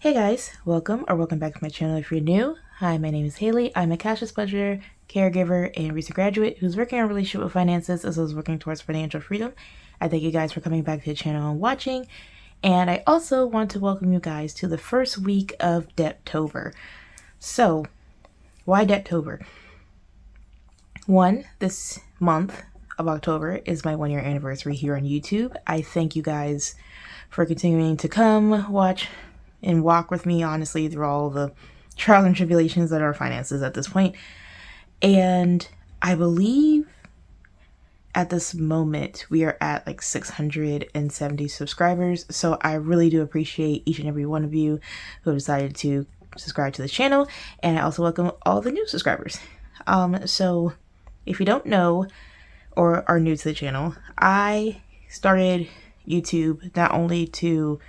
Hey guys, welcome back to my channel if you're new. Hi, my name is Haley. I'm a cashless budgeter, caregiver, and recent graduate who's working on a relationship with finances as well as working towards financial freedom. I thank you guys for coming back to the channel and watching. And I also want to welcome you guys to the first week of Debtober. So, why Debtober? This month of October is my 1-year anniversary here on YouTube. I thank you guys for continuing to come watch and walk with me, honestly, through all the trials and tribulations that are finances at this point. And I believe at this moment we are at like 670 subscribers. So I really do appreciate each and every one of you who have decided to subscribe to the channel. And I also welcome all the new subscribers. So if you don't know or are new to the channel, I started YouTube not only to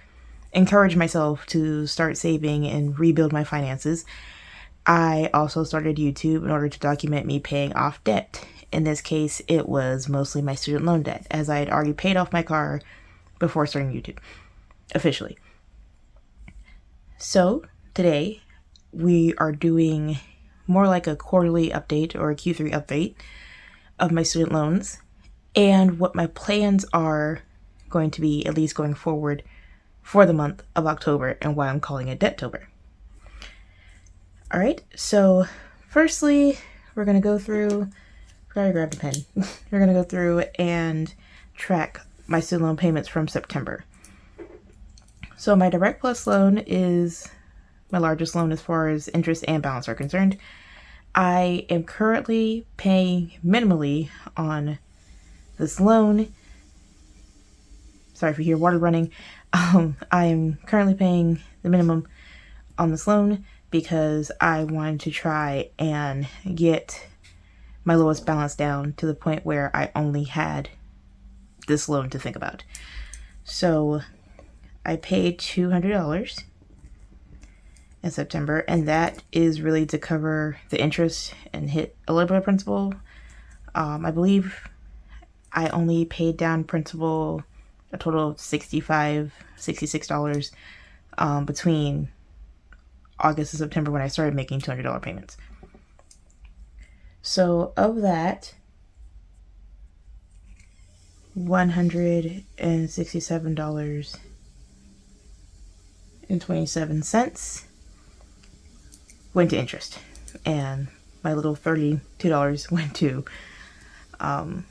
encourage myself to start saving and rebuild my finances. I also started YouTube in order to document me paying off debt. In this case, it was mostly my student loan debt, as I had already paid off my car before starting YouTube officially. So today we are doing more like a quarterly update or a Q3 update of my student loans and what my plans are going to be, at least going forward, for the month of October and why I'm calling it Debtober. All right, so firstly, we're going to go through, I grabbed a pen. We're going to go through and track my student loan payments from September. So my Direct Plus loan is my largest loan as far as interest and balance are concerned. I am currently paying minimally on this loan. Sorry if you hear water running. I am currently paying the minimum on this loan because I wanted to try and get my lowest balance down to the point where I only had this loan to think about. So I paid $200 in September, and that is really to cover the interest and hit a little bit of principal. I believe I only paid down principal a total of $66 between August and September when I started making $200 payments. So of that, $167.27 went to interest, and my little $32 went to the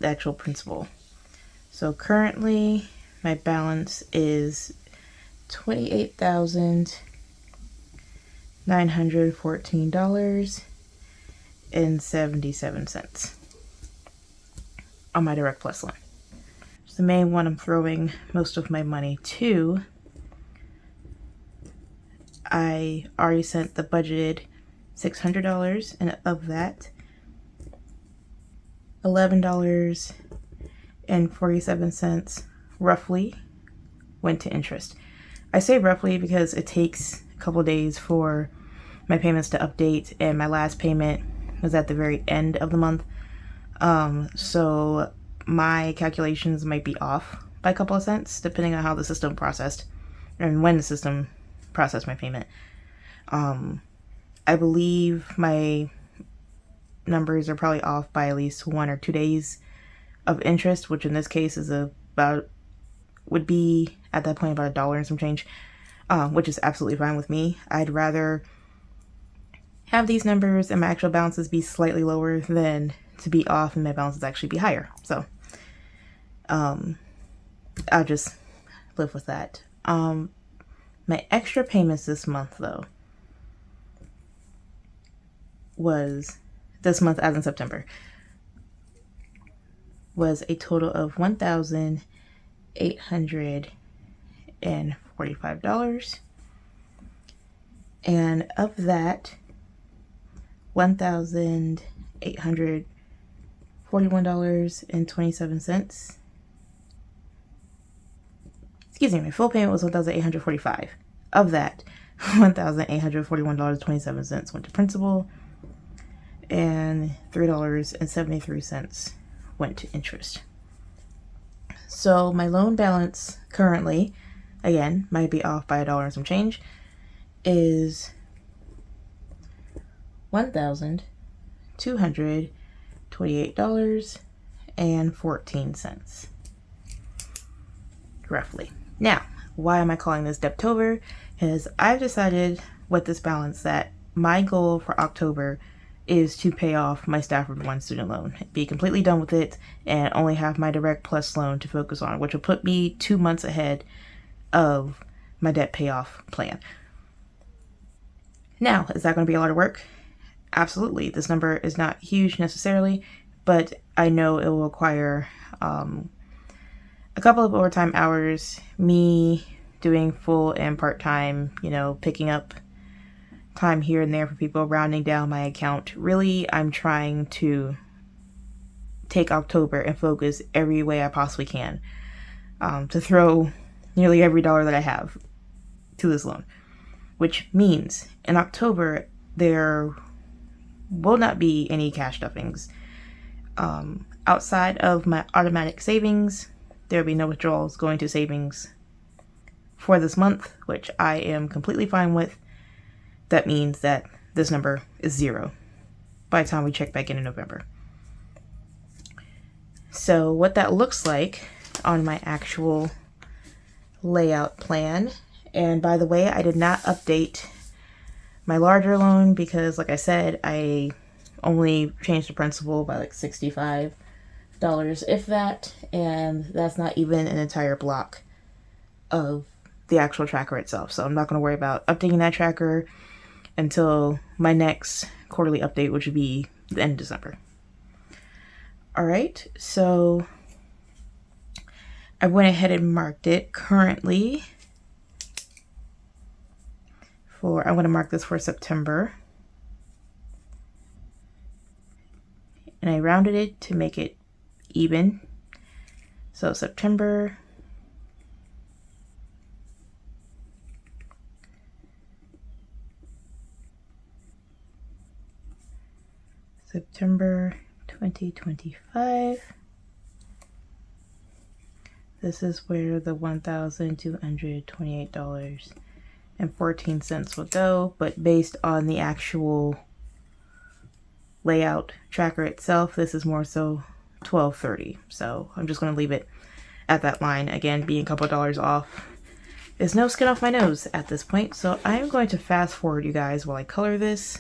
actual principal. So currently my balance is $28,914.77 on my Direct Plus loan. It's the main one I'm throwing most of my money to. I already sent the budgeted $600, and of that, $11.47 roughly went to interest. I say roughly because it takes a couple days for my payments to update, and my last payment was at the very end of the month. So my calculations might be off by a couple of cents depending on how the system processed and when the system processed my payment. I believe my numbers are probably off by at least 1 or 2 days of interest, which in this case is would be at that point about $1 and some change, which is absolutely fine with me. I'd rather have these numbers and my actual balances be slightly lower than to be off and my balances actually be higher. So I'll just live with that. My extra payments this month, though, was this month, as in September, was a total of $1,845. And of that, $1,841.27. Excuse me, my full payment was $1,845. Of that, $1,841.27 went to principal, and $3.73 went to interest. So my loan balance currently again, might be off by $1 and some change, is $1,228.14, roughly. Now, why am I calling this Debtober? Because I've decided with this balance that my goal for October is to pay off my Stafford 1 student loan, be completely done with it, and only have my Direct Plus loan to focus on, which will put me 2 months ahead of my debt payoff plan. Now, is that going to be a lot of work? Absolutely. This number is not huge necessarily, but I know it will require a couple of overtime hours, me doing full and part-time, picking up time here and there for people, rounding down my account. Really, I'm trying to take October and focus every way I possibly can to throw nearly every dollar that I have to this loan, which means in October there will not be any cash stuffings. Outside of my automatic savings, there will be no withdrawals going to savings for this month, which I am completely fine with. That means that this number is 0 by the time we check back in November. So what that looks like on my actual layout plan, and by the way, I did not update my larger loan because, like I said, I only changed the principal by like $65, if that, and that's not even an entire block of the actual tracker itself. So I'm not going to worry about updating that tracker until my next quarterly update, which would be the end of December. All right, so I went ahead and marked it currently for, I'm going to mark this for September. And I rounded it to make it even. So September 2025. This is where the $1,228.14 will go, but based on the actual layout tracker itself, this is more so $1,230. So I'm just going to leave it at that line. Again, being a couple of dollars off is no skin off my nose at this point. So I'm going to fast forward you guys while I color this.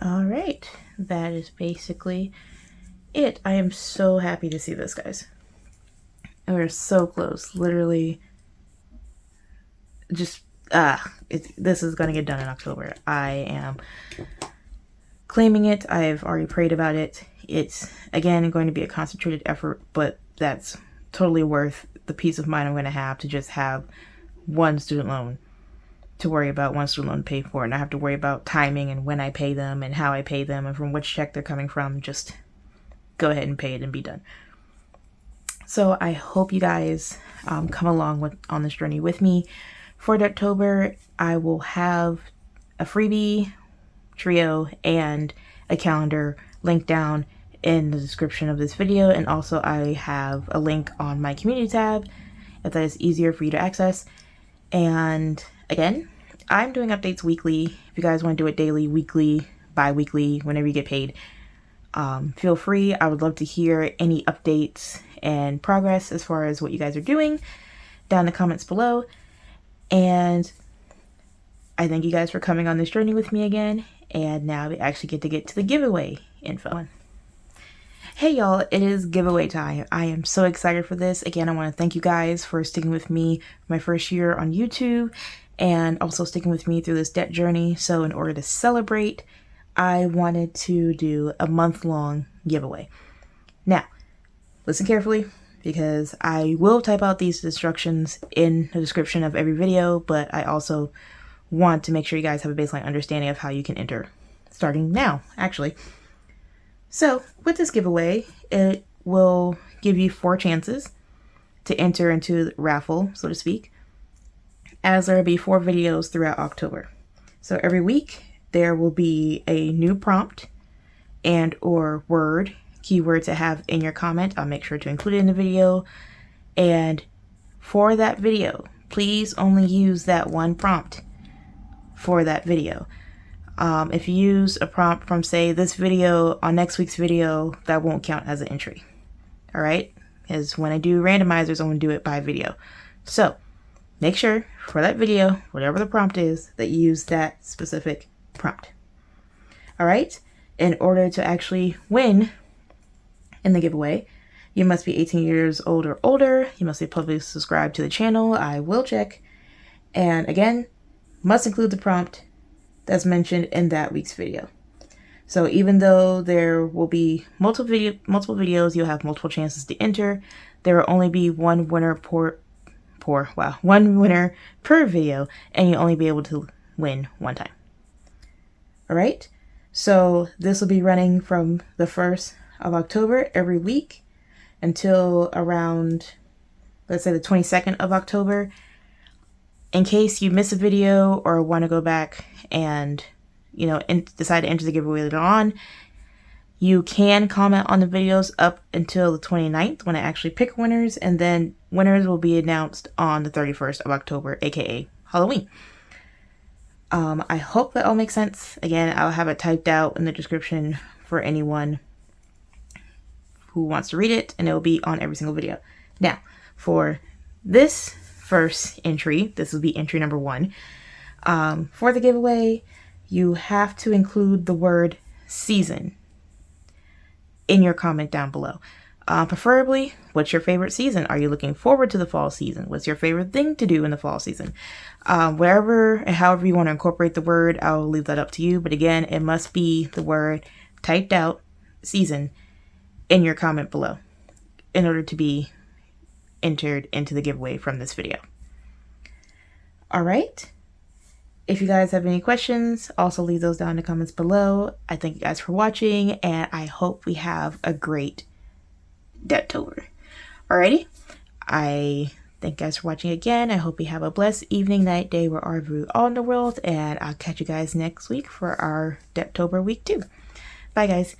All right, that is basically it. I am so happy to see this, guys. And we're so close, literally. Just this is gonna get done in October. I am claiming it. I've already prayed about it. It's again going to be a concentrated effort, but that's totally worth the peace of mind I'm going to have to just have one student loan to worry about, one student loan to pay for, and I have to worry about timing and when I pay them and how I pay them and from which check they're coming from. Just go ahead and pay it and be done. So I hope you guys come along on this journey with me. For Debtober, I will have a freebie, trio, and a calendar linked down in the description of this video, and also I have a link on my community tab if that is easier for you to access. And again, I'm doing updates weekly. If you guys want to do it daily, weekly, bi-weekly, whenever you get paid, feel free. I would love to hear any updates and progress as far as what you guys are doing down in the comments below. And I thank you guys for coming on this journey with me again. And now we actually get to the giveaway info. Hey y'all, it is giveaway time. I am so excited for this. Again, I want to thank you guys for sticking with me my first year on YouTube and also sticking with me through this debt journey. So in order to celebrate, I wanted to do a month-long giveaway. Now, listen carefully because I will type out these instructions in the description of every video, but I also want to make sure you guys have a baseline understanding of how you can enter starting now, actually. So with this giveaway, it will give you 4 chances to enter into the raffle, so to speak, as there will be 4 videos throughout October. So every week there will be a new prompt and or word keyword to have in your comment. I'll make sure to include it in the video. And for that video, please only use that one prompt for that video. If you use a prompt from, say, this video on next week's video, that won't count as an entry. All right? Because when I do randomizers, I want to do it by video. So make sure for that video, whatever the prompt is, that you use that specific prompt. All right? In order to actually win in the giveaway, you must be 18 years old or older. You must be publicly subscribed to the channel. I will check. And again, must include the prompt that's mentioned in that week's video. So even though there will be multiple videos, you'll have multiple chances to enter. There will only be one winner one winner per video, and you'll only be able to win one time. All right. So this will be running from the 1st of October every week until around, let's say, the 22nd of October. In case you miss a video or want to go back and, decide to enter the giveaway later on, you can comment on the videos up until the 29th when I actually pick winners, and then winners will be announced on the 31st of October, aka Halloween. I hope that all makes sense. Again, I'll have it typed out in the description for anyone who wants to read it, and it will be on every single video. Now, for this first entry, this will be entry number 1. For the giveaway, you have to include the word season in your comment down below. Preferably, what's your favorite season? Are you looking forward to the fall season? What's your favorite thing to do in the fall season? Wherever and however you want to incorporate the word, I'll leave that up to you. But again, it must be the word typed out, season, in your comment below in order to be entered into the giveaway from this video. All right. If you guys have any questions, also leave those down in the comments below. I thank you guys for watching, and I hope we have a great Debtober. Alrighty. I thank you guys for watching again. I hope you have a blessed evening, night, day, wherever you are in the world, and I'll catch you guys next week for our Debtober week 2. Bye, guys.